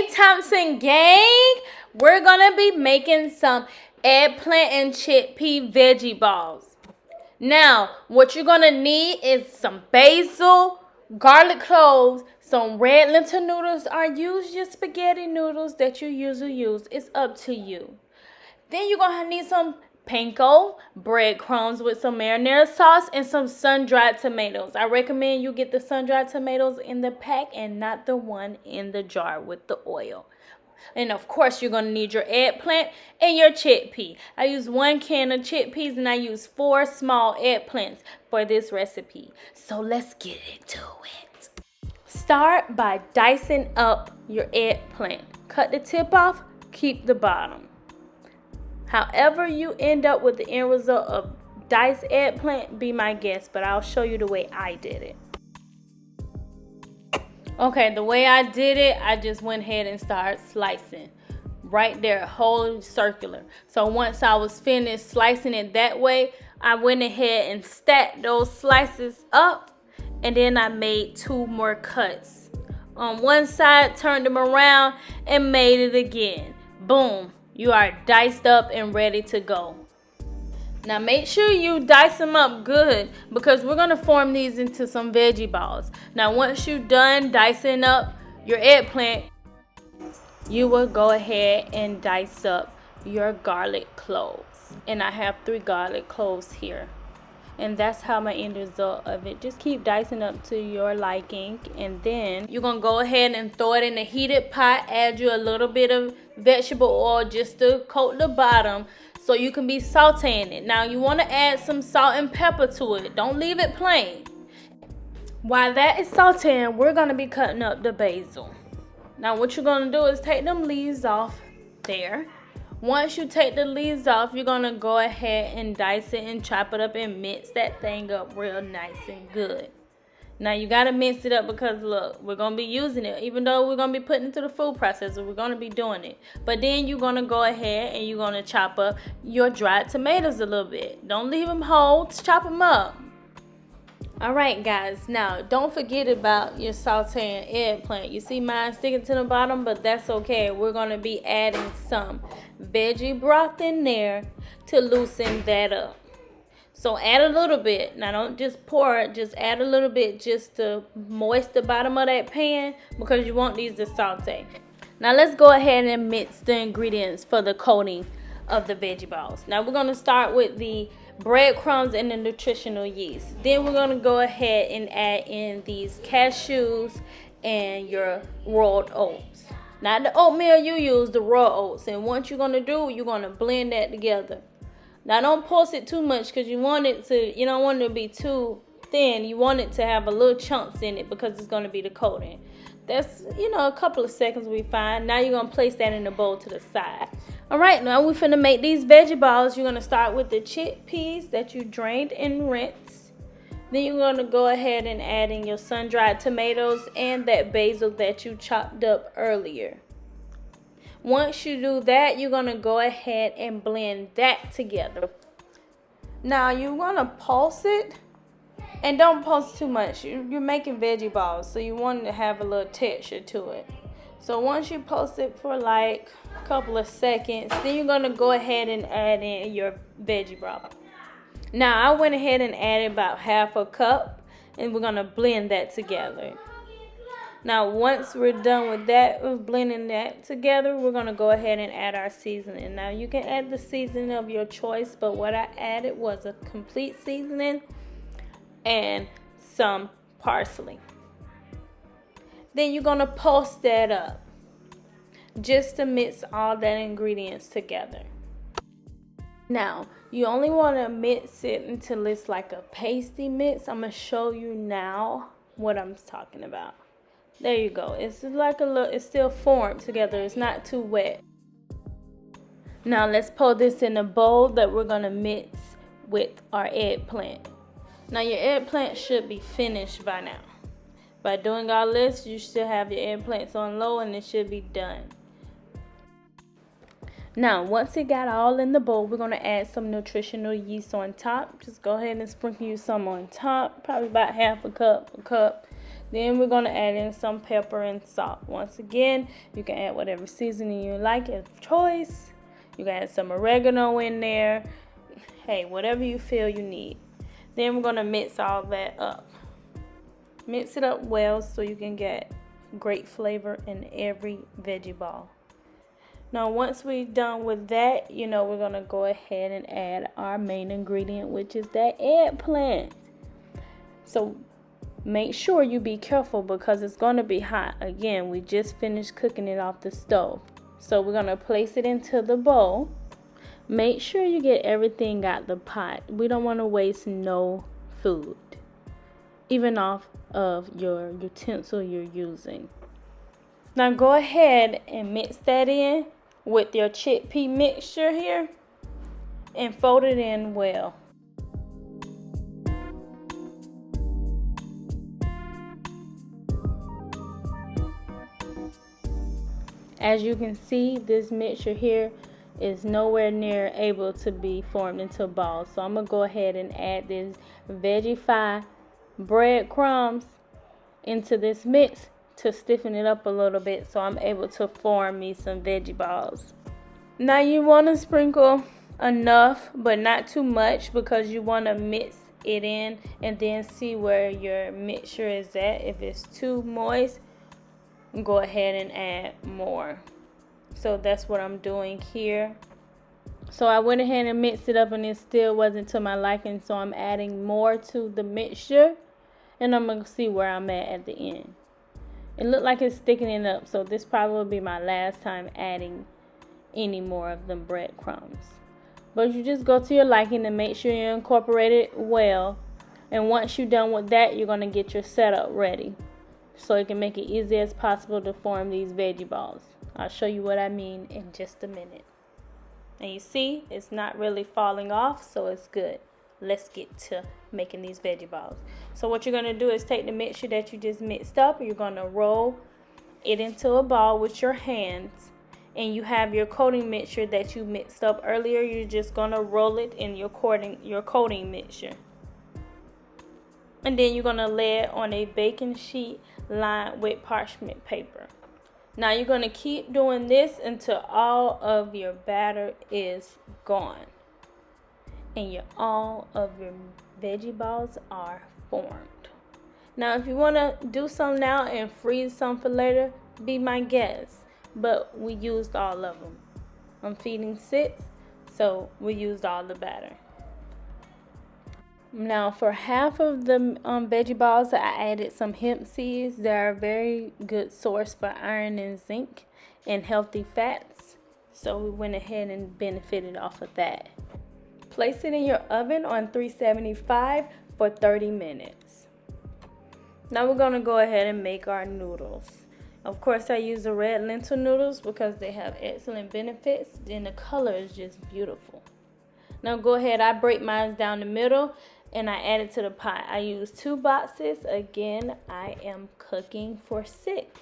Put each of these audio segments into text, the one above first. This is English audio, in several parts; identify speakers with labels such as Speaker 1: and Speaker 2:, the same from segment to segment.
Speaker 1: Hey Thompson Gang, we're gonna be making some eggplant and chickpea veggie balls. Now, what you're gonna need is some basil, garlic cloves, some red lentil noodles, or use your spaghetti noodles that you usually use. It's up to you. Then you're gonna need some panko breadcrumbs with some marinara sauce and some sun-dried tomatoes. I recommend you get the sun-dried tomatoes in the pack and not the one in the jar with the oil. And of course, you're going to need your eggplant and your chickpea. I use 1 can of chickpeas and I use 4 small eggplants for this recipe. So let's get into it. Start by dicing up your eggplant. Cut the tip off, keep the bottom. However you end up with the end result of diced eggplant, be my guest, but I'll show you the way I did it. Okay, the way I did it, I just went ahead and started slicing. Right there, whole circular. So once I was finished slicing it that way, I went ahead and stacked those slices up, and then I made 2 more cuts. On one side, turned them around, and made it again. Boom. You are diced up and ready to go. Now make sure you dice them up good because we're going to form these into some veggie balls. Now once you're done dicing up your eggplant, you will go ahead and dice up your garlic cloves. And I have 3 garlic cloves here. And that's how my end result of it. Just keep dicing up to your liking. And then you're going to go ahead and throw it in a heated pot. Add you a little bit of vegetable oil just to coat the bottom so you can be sauteing it. Now you want to add some salt and pepper to it. Don't leave it plain. While that is sauteing, we're going to be cutting up the basil. Now what you're going to do is take them leaves off there. Once you take the leaves off, you're going to go ahead and dice it and chop it up and mix that thing up real nice and good. Now, you got to mix it up because, look, we're going to be using it. Even though we're going to be putting it through the food processor, we're going to be doing it. But then you're going to go ahead and you're going to chop up your dried tomatoes a little bit. Don't leave them whole. Chop them up. All right, guys. Now, don't forget about your sauteing eggplant. You see mine sticking to the bottom, but that's okay. We're going to be adding some veggie broth in there to loosen that up. So add a little bit. Now don't just pour it, just add a little bit just to moist the bottom of that pan because you want these to saute. Now let's go ahead and mix the ingredients for the coating of the veggie balls. Now we're going to start with the breadcrumbs and the nutritional yeast. Then we're going to go ahead and add in these cashews and your rolled oats. Not the oatmeal you use, the raw oats. And what you're going to do, you're going to blend that together. Now don't pulse it too much because you don't want it to be too thin. You want it to have a little chunks in it because it's going to be the coating. That's, a couple of seconds will be fine. Now you're going to place that in the bowl to the side. All right, now we're finna make these veggie balls. You're going to start with the chickpeas that you drained and rinsed. Then you're going to go ahead and add in your sun-dried tomatoes and that basil that you chopped up earlier. Once you do that, you're going to go ahead and blend that together. Now, you want to pulse it. And don't pulse too much. You're making veggie balls, so you want to have a little texture to it. So once you pulse it for like a couple of seconds, then you're going to go ahead and add in your veggie broth. Now, I went ahead and added about half a cup. And we're going to blend that together. Now, once we're done with that, with blending that together, we're going to go ahead and add our seasoning. Now, you can add the seasoning of your choice, but what I added was a complete seasoning and some parsley. Then you're going to pulse that up just to mix all that ingredients together. Now, you only want to mix it until it's like a pasty mix. I'm going to show you now what I'm talking about. There you go. It's like it's still formed together. It's not too wet. Now let's pour this in a bowl that we're going to mix with our eggplant. Now your eggplant should be finished by now. By doing all this, you should have your eggplants on low and it should be done. Now, once it got all in the bowl, we're going to add some nutritional yeast on top. Just go ahead and sprinkle you some on top. Probably about half a cup Then we're going to add in some pepper and salt. Once again, you can add whatever seasoning you like of choice. You can add some oregano in there. Hey, whatever you feel you need. Then we're going to mix all that up. Mix it up well so you can get great flavor in every veggie ball. Now, once we're done with that, we're going to go ahead and add our main ingredient, which is that eggplant. So make sure you be careful because it's going to be hot. Again, we just finished cooking it off the stove. So we're going to place it into the bowl. Make sure you get everything out the pot. We don't want to waste no food, even off of your utensil you're using. Now go ahead and mix that in with your chickpea mixture here and fold it in well. As you can see, this mixture here is nowhere near able to be formed into balls. So I'm going to go ahead and add this Vegify breadcrumbs into this mix to stiffen it up a little bit so I'm able to form me some veggie balls. Now you want to sprinkle enough but not too much because you want to mix it in and then see where your mixture is at. If it's too moist, go ahead and add more. So that's what I'm doing here. So I went ahead and mixed it up and it still wasn't to my liking, so I'm adding more to the mixture and I'm going to see where I'm at the end. It looked like it's thickening up, so this probably will be my last time adding any more of them breadcrumbs. But you just go to your liking and make sure you incorporate it well. And once you're done with that, you're going to get your setup ready so it can make it easy as possible to form these veggie balls. I'll show you what I mean in just a minute. And you see, it's not really falling off, so it's good. Let's get to making these veggie balls. So what you're going to do is take the mixture that you just mixed up. You're going to roll it into a ball with your hands. And you have your coating mixture that you mixed up earlier. You're just going to roll it in your coating mixture. And then you're going to lay it on a baking sheet lined with parchment paper. Now you're going to keep doing this until all of your batter is gone and all of your veggie balls are formed. Now if you want to do some now and freeze some for later, be my guest. But we used all of them. I'm feeding 6, so we used all the batter. Now for half of the veggie balls, I added some hemp seeds. They're a very good source for iron and zinc and healthy fats. So we went ahead and benefited off of that. Place it in your oven on 375 for 30 minutes. Now we're going to go ahead and make our noodles. Of course, I use the red lentil noodles because they have excellent benefits and the color is just beautiful. Now go ahead, I break mine down the middle and I add it to the pot. I use 2 boxes. Again, I am cooking for 6.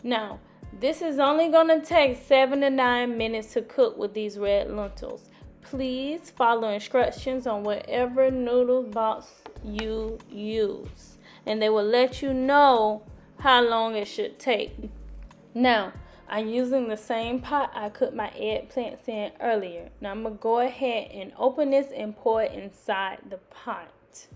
Speaker 1: Now, this is only going to take 7 to 9 minutes to cook with these red lentils. Please follow instructions on whatever noodle box you use, and they will let you know how long it should take. Now, I'm using the same pot I cooked my eggplants in earlier. Now I'm going to go ahead and open this and pour it inside the pot.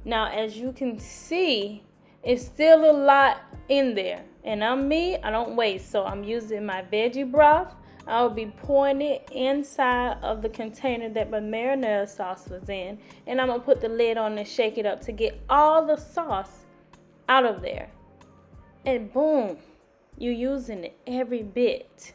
Speaker 1: Now as you can see, it's still a lot in there. And I don't waste. So I'm using my veggie broth. I'll be pouring it inside of the container that my marinara sauce was in. And I'm going to put the lid on and shake it up to get all the sauce out of there. And boom. You're using it every bit.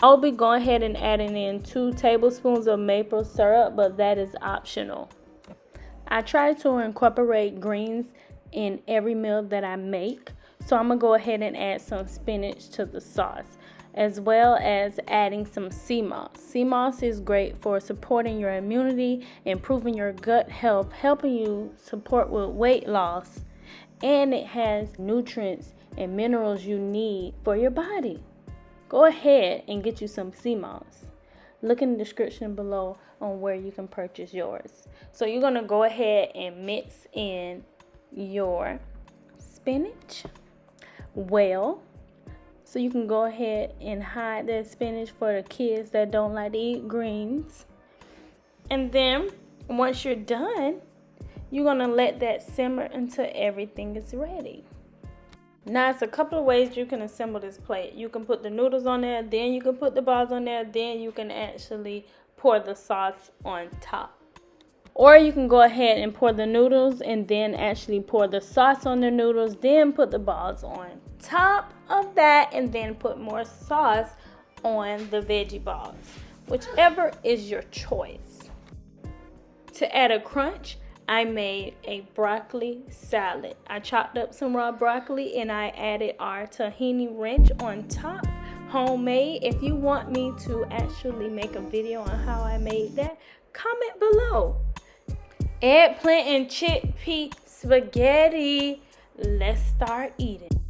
Speaker 1: I'll be going ahead and adding in 2 tablespoons of maple syrup, but that is optional. I try to incorporate greens in every meal that I make. So I'm going to go ahead and add some spinach to the sauce. as well as adding some sea moss. Sea moss is great for supporting your immunity, improving your gut health, helping you support with weight loss, and it has nutrients and minerals you need for your body. Go ahead and get you some sea moss. Look in the description below on where you can purchase yours. So you're going to go ahead and mix in your spinach well. So you can go ahead and hide that spinach for the kids that don't like to eat greens. And then once you're done, you're going to let that simmer until everything is ready. Now, it's a couple of ways you can assemble this plate. You can put the noodles on there, then you can put the balls on there, then you can actually pour the sauce on top. Or you can go ahead and pour the noodles and then actually pour the sauce on the noodles, then put the balls on top of that, and then put more sauce on the veggie balls. Whichever is your choice. To add a crunch, I made a broccoli salad. I chopped up some raw broccoli and I added our tahini ranch on top, homemade. If you want me to actually make a video on how I made that, comment below. Eggplant and chickpea spaghetti. Let's start eating.